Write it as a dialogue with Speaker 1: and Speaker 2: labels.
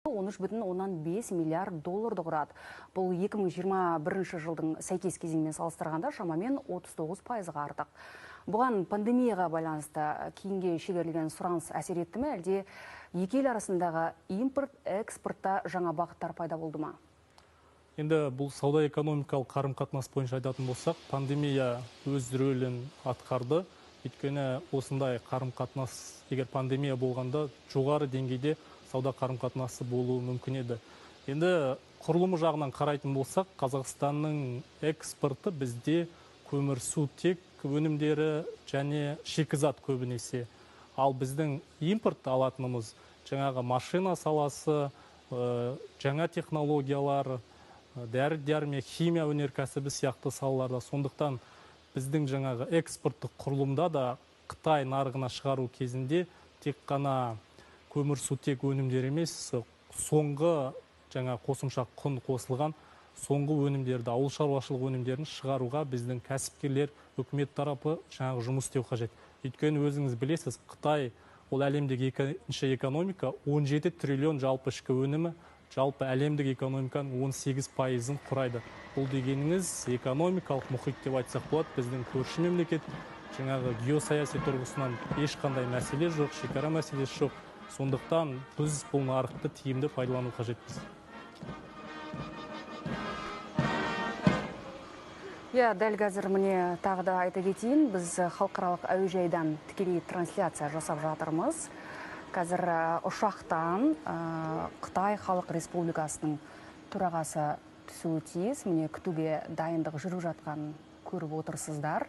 Speaker 1: 13,5 миллиард долларды құрады. Бұл 2021 жылдың сәйкес кезеңімен салыстырғанда шамамен 39%-ға артық. Бұған пандемияға байланысты кейінге шегерілген сұраныс әсер етті ме, әлде екі ел арасындағы импорт, экспортта жаңа бағыттар пайда болды ма?
Speaker 2: Енді бұл сауда-экономикалық қарым-қатынас бойынша айтатын болсақ, пандемия өз рөлін атқарды. Өйткені осындай қарым-қатынас, егер пандемия болғанда, жоғары деңгейде сауда қарым-қатынасы болуы мүмкін еді. Енді құрылымы жағынан қарайтын болсақ, Қазақстанның экспорты бізде көмірсутек өнімдері және шикізат көбінесе. Ал біздің импорт алатынымыз жаңағы машина саласы, жаңа технологиялар, дәрі-дәрмек, химия өнеркәсібі сияқты салаларда. Сондықтан біздің жаңағы экспорттық құрылымда да Қытай нарығына шығару кезінде тек қана көмірсутек өнімдері емес, соңғы жаңа қосымша құн қосылған соңғы өнімдерді, ауыл шаруашылық өнімдерін шығаруға біздің кәсіпкерлер, үкімет тарапы жаңағы жұмыс істеу қажет. Өйткені өзіңіз білесіз, Қытай ол әлемдегі екінші экономика, 17 триллион жалпы ішкі өнімі, жалпы әлемдік экономиканың 18%-ын құрайды. Бұл дегеніңіз экономикалық мұхит деп айтсақ болады, біздің көрші мемлекет, жаңағы геосаяси тұрғысынан ешқандай мәселе жоқ, шекара мәселесі жоқ. Сондықтан біз бұл нарықты тиімді пайдалану қажетпіз.
Speaker 1: Дәл қазір міне тағы да айта кетейін, біз халықаралық әуежайдан тікелей трансляция жасап жатырмыз. Қазір ұшақтан Қытай Халық Республикасының төрағасы түсуі тиіс. Міне күтуге дайындық жүріп жатқан көріп отырсыздар.